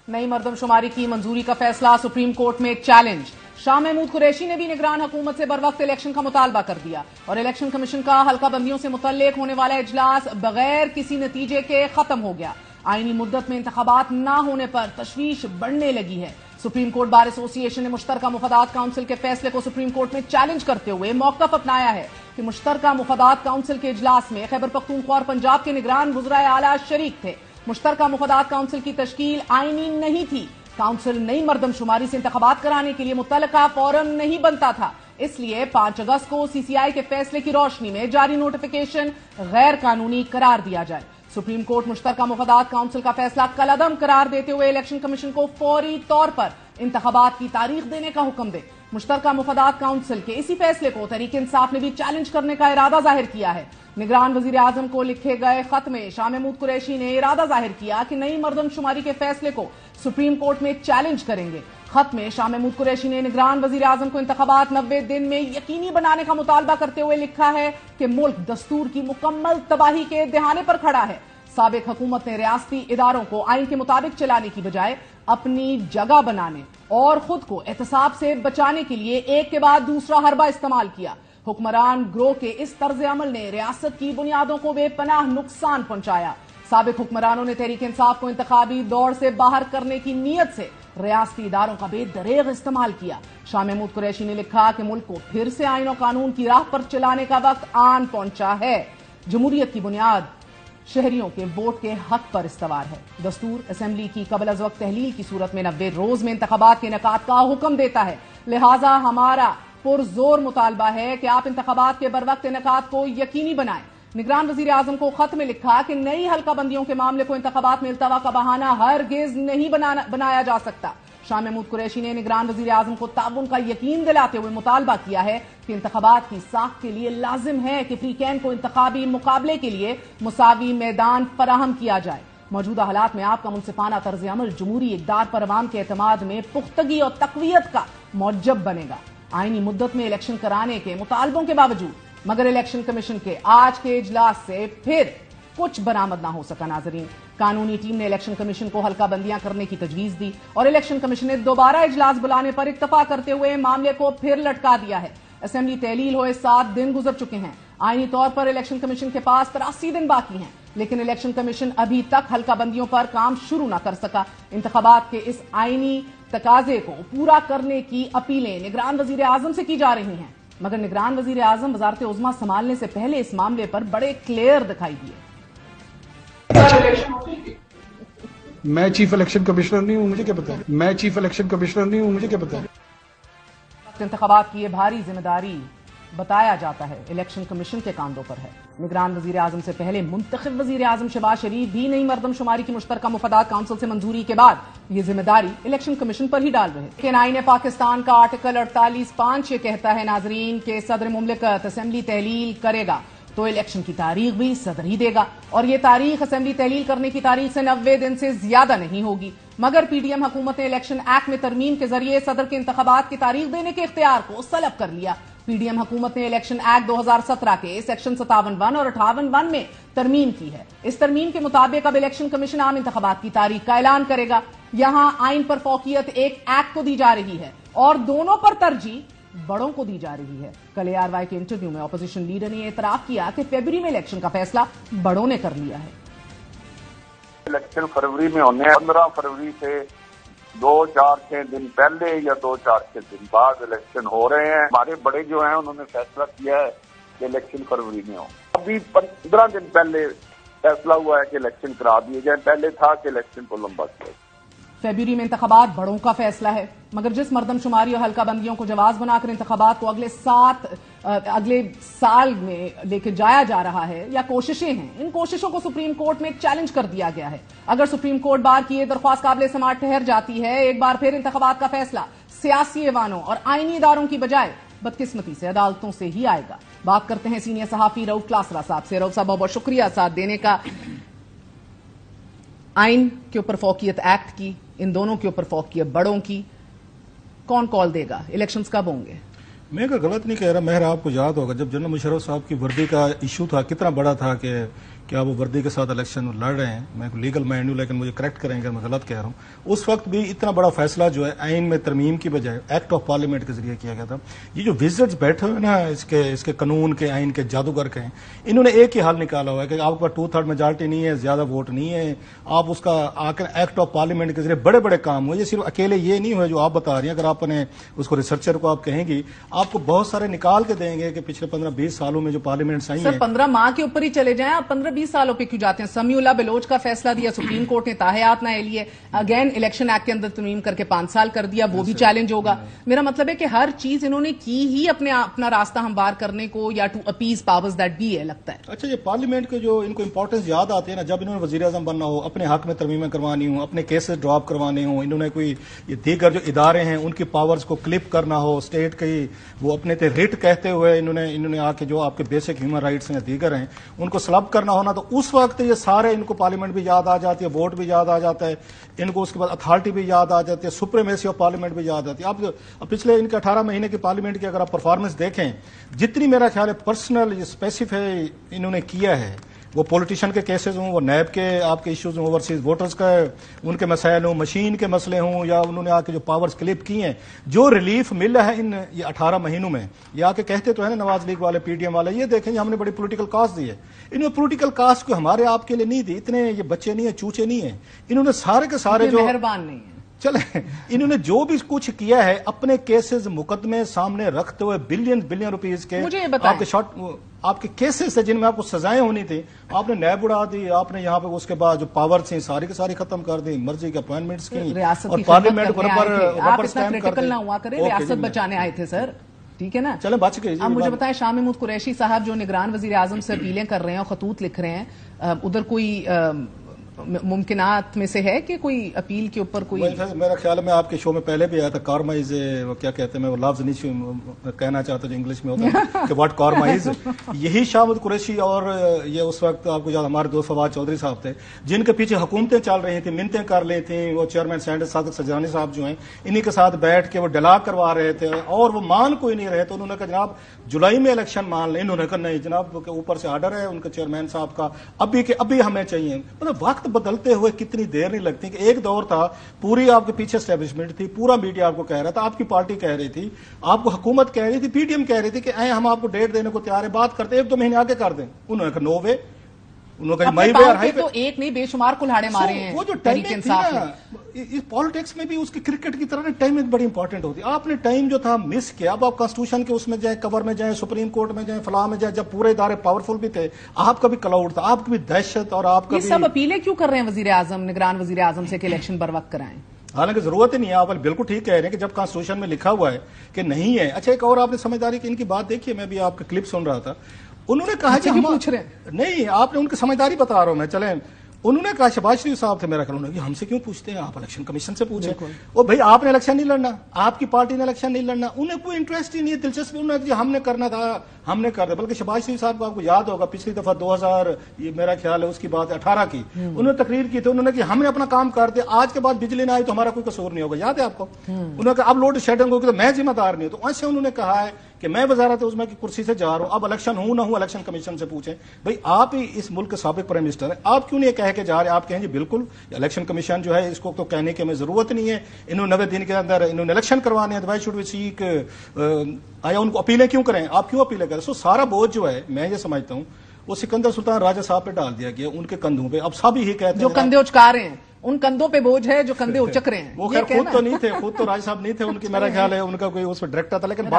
नई मर्दमशुमारी की मंजूरी का फैसला सुप्रीम कोर्ट में चैलेंज। शाह महमूद कुरैशी ने भी निगरान हुकूमत से बरवक्त इलेक्शन का मुतालबा कर दिया और इलेक्शन कमीशन का हल्का बंदियों से मुतल्लिक होने वाला इजलास बगैर किसी नतीजे के खत्म हो गया। आईनी मुद्दत में इंतखाबात न होने पर तशवीश बढ़ने लगी है। सुप्रीम कोर्ट बार एसोसिएशन ने मुश्तरका मुफादात काउंसिल के फैसले को सुप्रीम कोर्ट में चैलेंज करते हुए मौक़िफ़ अपनाया है कि मुश्तरका मुफादात काउंसिल के इजलास में खैबर पख्तूनख्वा और पंजाब के निगरान वज़राए आला शरीक थे। मुश्तरका मुफादात काउंसिल की तश्कील आईनी नहीं थी। काउंसिल नई मर्दमशुमारी से इंतखाबात कराने के लिए मुतल्लका फोरम नहीं बनता था, इसलिए 5 अगस्त को सीसीआई के फैसले की रोशनी में जारी नोटिफिकेशन गैर कानूनी करार दिया जाए। सुप्रीम कोर्ट मुश्तरका मुफादात काउंसिल का फैसला कलअदम करार देते हुए इलेक्शन कमीशन को फौरी तौर पर इंतखाबात की तारीख देने का हुक्म दे। मुश्तरका मुफादात काउंसिल के इसी फैसले को तहरीक इंसाफ ने भी चैलेंज करने का इरादा जाहिर किया है। निगरान वजीर आजम को लिखे गए खत में शाह महमूद कुरैशी ने इरादा जाहिर किया कि नई मर्दमशुमारी के फैसले को सुप्रीम कोर्ट में चैलेंज करेंगे। खत में शाह महमूद कुरैशी ने निगरान वजीर आजम को इंतखाबात 90 दिन में यकीनी बनाने का मुतालबा करते हुए लिखा है कि मुल्क दस्तूर की मुकम्मल तबाही के दहाने पर खड़ा है। साबिक हुकूमत ने रियासती इदारों को आइन के मुताबिक चलाने की बजाय अपनी जगह बनाने और खुद को एहतसाब से बचाने के लिए एक के बाद दूसरा हरबा इस्तेमाल किया। हुक्मरान ग्रोह के इस तर्ज अमल ने रियासत की बुनियादों को बेपनाह नुकसान पहुंचाया। साबिक हुक्मरानों ने तहरीक इंसाफ को इंतखाबी दौड़ से बाहर करने की नीयत से रियासती इदारों का बेदरेग इस्तेमाल किया। शाह महमूद कुरैशी ने लिखा कि मुल्क को फिर से आइन और कानून की राह पर चलाने का वक्त आन पहुंचा है। जमहूरियत की बुनियाद शहरियों के वोट के हक पर इस्तवार है। दस्तूर असेंबली की कबल अज वक्त तहलील की सूरत में 90 रोज में इंतखाबात के इनेकाद का हुक्म देता है। लिहाजा हमारा पुरजोर मुतालबा है कि आप इंतखाबात के बरवक्त इनेकाद को यकीनी बनाएं। निगरान वजीर आजम को खत में लिखा कि नई हल्का बंदियों के मामले को इंतखाबात में इल्तवा का बहाना हरगिज नहीं बनाया जा सकता। शाह महमूद कुरैशी ने निगरान वजीर आजम को ताउन का यकीन दिलाते हुए मुतालबा किया है कि इंतखाबात की साख के लिए लाजिम है कि फ्रीकैन को इंतखाबी मुकाबले के लिए मुसावी मैदान फराहम किया जाए। मौजूदा हालात में आपका मुनसिफाना तर्ज अमल जमहूरी इक़दार पर अवाम के एतमाद में पुख्तगी और तक़वियत का मौजब बनेगा। आईनी मुद्दत में इलेक्शन कराने के मुतालबों के बावजूद मगर इलेक्शन कमीशन के आज के इजलास से फिर कुछ बरामद ना हो सका। नाजरीन, कानूनी टीम ने इलेक्शन कमीशन को हल्का बंदियां करने की तजवीज दी और इलेक्शन कमीशन ने दोबारा इजलास बुलाने पर इत्तफा करते हुए मामले को फिर लटका दिया है। असेंबली तहलील हुए 7 दिन गुजर चुके हैं। आईनी तौर पर इलेक्शन कमीशन के पास 83 दिन बाकी हैं, लेकिन इलेक्शन कमीशन अभी तक हल्का बंदियों पर काम शुरू न कर सका। इंतखाबात के इस आईनी तकाजे को पूरा करने की अपीलें निगरान वजीर आजम से की जा रही हैं, मगर निगरान वजीर आजम वजारत उज़्मा संभालने से पहले इस मामले पर बड़े क्लियर दिखाई दिए। मैं चीफ इलेक्शन कमिश्नर नहीं हूं, मुझे क्या पता है। मैं चीफ इलेक्शन कमिश्नर नहीं हूं, मुझे क्या पता है। इंतखाबात की ये भारी जिम्मेदारी बताया जाता है इलेक्शन कमीशन के कांधों पर है। निगरान वजीर आजम से पहले मुंतखब वजीर आजम शहबाज शरीफ भी नई मर्दमशुमारी की मुश्तरका मुफादात काउंसिल से मंजूरी के बाद ये जिम्मेदारी इलेक्शन कमीशन पर ही डाल रहे। लेकिन आईन पाकिस्तान का आर्टिकल 48(5) ये कहता है नाजरीन के सदर मुमलिकत असेंबली तहलील करेगा तो इलेक्शन की तारीख भी सदर ही देगा और ये तारीख असेंबली तहलील करने की तारीख से 90 दिन से ज्यादा नहीं होगी। मगर पीडीएम हुकूमत ने इलेक्शन एक्ट में तरमीम के जरिए सदर के इंतखाबात की तारीख देने के इख्तियार को सलब कर लिया। पीडीएम हुकूमत ने इलेक्शन एक्ट 2017 के सेक्शन 57(1) और 58(1) में तरमीम की है। इस तरमीम के मुताबिक अब इलेक्शन कमीशन आम इंतखाबात की तारीख का ऐलान करेगा। यहां आइन पर फौकियत एक एक्ट को दी जा रही है और दोनों पर तरजीह बड़ों को दी जा रही है। कल ARY के इंटरव्यू में अपोजिशन लीडर ने एतराफ किया कि फरवरी में इलेक्शन का फैसला बड़ों ने कर लिया है। इलेक्शन फरवरी में होने हैं। 15 फरवरी से 2-4-6 दिन पहले या 2-4-6 दिन बाद इलेक्शन हो रहे हैं। हमारे बड़े जो हैं उन्होंने फैसला किया है कि इलेक्शन फरवरी में हो। अभी 15 दिन पहले फैसला हुआ है कि इलेक्शन करा दिए जाए। पहले था कि इलेक्शन को लंबा किया। फरवरी में इंतखाबात बड़ों का फैसला है, मगर जिस मर्दमशुमारी और हल्का बंदियों को जवाज बनाकर इंतखाबात को अगले साल में लेके जाया जा रहा है या कोशिशें हैं, इन कोशिशों को सुप्रीम कोर्ट में चैलेंज कर दिया गया है। अगर सुप्रीम कोर्ट बार की ये दरख्वास्त काबिल समाअत ठहर जाती है, एक बार फिर इंतखाबात का फैसला सियासी ऐवानों और आईनी इदारों की बजाय बदकिस्मती से अदालतों से ही आएगा। बात करते हैं सीनियर सहाफी रऊफ क्लासरा साहब से। रऊफ साहब, बहुत बहुत शुक्रिया साथ देने का। आइन के ऊपर फौकियत एक्ट की, इन दोनों के ऊपर फौकियत बड़ों की, कौन कॉल देगा? इलेक्शंस कब होंगे? मैं गलत नहीं कह रहा। महर, आपको याद होगा जब जनरल मुशर्रफ साहब की वर्दी का इशू था, कितना बड़ा था कि क्या वो वर्दी के साथ इलेक्शन लड़ रहे हैं। मैं लीगल मैन हूँ, लेकिन मुझे करेक्ट करेंगे अगर मैं गलत कह रहा हूँ। उस वक्त भी इतना बड़ा फैसला जो है आइन में तरमीम की बजाय एक्ट ऑफ पार्लियामेंट के जरिए किया गया था। ये जो विजिट्स बैठे हुए ना इसके कानून के आइन के जादूगर के हैं, इन्होंने एक ही हाल निकाला हुआ है कि आपके पास 2/3 मेजॉरिटी नहीं है, ज्यादा वोट नहीं है, आप उसका आकर एक्ट ऑफ पार्लियामेंट के जरिए बड़े बड़े काम हुए। ये सिर्फ अकेले ये नहीं हुए जो आप बता रही हैं। अगर आपने उसको रिसर्चर को आप कहेंगी, आपको बहुत सारे निकाल के देंगे कि पिछले 15-20 सालों में जो पार्लियामेंट्स आई हैं। 15 माह के ऊपर ही चले जाएं, आप 15-20 सालों पे क्यों जाते हैं। समीउल्लाह बलोच का फैसला दिया सुप्रीम कोर्ट ने, ताहयात ना लिए, अगेन इलेक्शन एक्ट के अंदर तरमीम करके 5 साल कर दिया, वो भी चैलेंज होगा। मेरा मतलब है कि हर चीज इन्होंने की ही अपना रास्ता हमवार करने को, या to appease powers that be है, लगता है। अच्छा, ये पार्लियामेंट के जो इनको इंपॉर्टेंस याद आती है ना, जब इन्होंने वजीर आजम बनना हो, अपने हक में तरमीमें करवानी हो, अपने केसेस ड्रॉप करवाने हो, इन्होंने कोई ये दीगर जो इदारे हैं उनकी पावर्स को क्लिप करना हो, स्टेट की वो अपने ते रिट कहते हुए इन्होंने आके जो आपके बेसिक ह्यूमन राइट्स हैं दीगर हैं उनको स्लब करना होना, तो उस वक्त ये सारे इनको पार्लियामेंट भी याद आ जाती है, वोट भी याद आ जाता है इनको, उसके बाद अथॉरिटी भी याद आ जाती है, सुप्रीमेसी ऑफ पार्लियामेंट भी याद आती है। आप पिछले इनके 18 महीने की पार्लियामेंट की अगर आप परफॉर्मेंस देखें, जितनी मेरा ख्याल है पर्सनल स्पेसिफाई इन्होंने किया है, वो पॉलिटिशियन के केसेस हों, वो नैब के आपके इश्यूज हों, ओवरसीज वोटर्स का उनके मसाइल हों, मशीन के मसले हों, या उन्होंने आके जो पावर्स क्लिप की हैं, जो रिलीफ मिला है इन ये 18 महीनों में, ये आके कहते तो है ना नवाज लीग वाले, पीडीएम वाले, ये देखें हमने बड़ी पॉलिटिकल कास्ट दी है। इन्होंने पॉलिटिकल कास्ट को हमारे आपके लिए नहीं दी, इतने ये बच्चे नहीं है, चूचे नहीं है, इन्होंने सारे के सारे जो मेहरबान नहीं है, चले इन्होंने जो भी कुछ किया है अपने केसेस मुकदमे सामने रखते हुए बिलियन रुपीस के मुझे आपके केसेस है जिनमें आपको सजाएं होनी थी, आपने नैब उड़ा दी, आपने यहाँ पे उसके बाद जो पावर थी सारी की सारी खत्म कर दी, मर्जी के अपॉइंटमेंट्स की, और पार्लियामेंट को रबर स्टैम्प कर ना हुआ करें, रियासत बचाने आए थे सर, ठीक है ना। चले बच गए। अब मुझे बताएं, शाह महमूद कुरैशी साहब जो निगरान वजीर आजम से अपीलें कर रहे हैं और खतूत लिख रहे हैं, उधर कोई मुमकिनात में से है कि कोई अपील के ऊपर कोई? मेरा ख्याल में आपके शो में पहले भी आया था, कॉर्माइज, क्या कहते हैं, मैं वो लफ्ज नहीं कहना चाहता जो इंग्लिश में होता है कि व्हाट कॉर्माइज। यही शाह महमूद कुरैशी और ये उस वक्त आपको याद हमारे दोस्त फवाद चौधरी साहब थे जिनके पीछे हुकूमतें चल रही थी, मिन्नतें कर रही थी, वो चेयरमैन सेनेटर सादिक सजानी साहब जो हैं, इन्हीं के साथ बैठ के वो डलाग करवा रहे थे और वो मान कोई नहीं रहे। तो उन्होंने कहा जनाब जुलाई में इलेक्शन मान लें, इन्होंने कहा नहीं जनाब के ऊपर से आर्डर है उनके चेयरमैन साहब का, अभी के अभी हमें चाहिए। मतलब वक्त बदलते हुए कितनी देर नहीं लगती कि एक दौर था पूरी आपके पीछे एस्टेब्लिशमेंट थी, पूरा मीडिया आपको कह रहा था, आपकी पार्टी कह रही थी, आपको हुकूमत कह रही थी, पीडीएम कह रही थी कि हम आपको डेट देने को तैयार है, बात करते 1-2 महीने आगे कर दें। उन्होंने कहा नो वे, उन्होंने मई में तो एक नहीं बेशुमार कुल्हाड़े मारे हैं। वो जो टाइमिंग थी ना, इस पॉलिटिक्स में भी उसकी क्रिकेट की तरह टाइमिंग बड़ी इंपॉर्टेंट होती है। आपने टाइम जो था मिस किया। अब आप कॉन्स्टिट्यूशन के उसमें जाए, कवर में जाए, सुप्रीम कोर्ट में जाए, फलाह में जाए, जब पूरे इदारे पावरफुल भी थे, आपका भी क्लाउड था, आपकी भी दहशत और आपका ये सब अपीलें क्यों कर रहे हैं वजीर आजम, निगरान वजीर आजम से कि इलेक्शन बर वक्त कराएं? हालांकि जरूरत ही नहीं है। आप बिल्कुल ठीक कह रहे हैं कि जब कॉन्स्टिट्यूशन में लिखा हुआ है कि नहीं है। अच्छा, एक और आपने समझदारी की इनकी बात देखिए, मैं भी आपका क्लिप सुन रहा था, उन्होंने कहा कि हम पूछ रहे हैं, नहीं आपने उनकी समझदारी बता रहा हूं मैं, चले उन्होंने कहा, शहबाज शरीफ साहब थे मेरा ख्याल, उन्होंने हमसे क्यों पूछते हैं, आप इलेक्शन कमीशन से पूछे। ओ भाई आपने इलेक्शन नहीं लड़ना, आपकी पार्टी ने इलेक्शन नहीं लड़ना, उन्हें कोई इंटरेस्ट ही नहीं है, दिलचस्पी उन्होंने हमने करना था हमने कर दिया। बल्कि शहबाज शरीफ साहब को आपको याद होगा पिछली दफा 2000 ये मेरा ख्याल है उसकी बात 18 की उन्होंने तकरीर की थी, उन्होंने कि हमने अपना काम कर दिया, आज के बाद बिजली ना आई तो हमारा कोई कसूर नहीं होगा, याद है आपको। उन्होंने कहा अब लोड शेडिंग होगी तो मैं जिम्मेदार नहीं हूं। तो ऐसे उन्होंने कहा है कि मैं वजारत उज़्मा की कुर्सी से जा रहा हूं, अब इलेक्शन हूं ना हूं इलेक्शन कमीशन से पूछें। भाई आप ही इस मुल्क के साबिक प्राइम मिनिस्टर हैं, आप क्यों नहीं कह के जा रहे? आप कहेंगे बिल्कुल इलेक्शन कमीशन जो है इसको तो कहने की हमें जरूरत नहीं है, इन्होंने 90 दिन के अंदर इन्होंने इलेक्शन करवाने हैं, वाई शुड वी सीक, आया उनको अपीलें क्यों करें, आप क्यों अपीलें करें? सो सारा बोझ जो है मैं ये समझता हूं वो सिकंदर सुल्तान राजा साहब पे डाल दिया गया, उनके कंधों पे। अब सब ही कहते हैं जो कंधे उचका रहे हैं उन कंधों पे बोझ है जो कंधे उचक रहे हैं। वो खैर खुद तो नहीं थे, खुद तो राजा साहब नहीं थे, उनकी मेरा ख्याल है उनका कोई उस पर डायरेक्टर था, लेकिन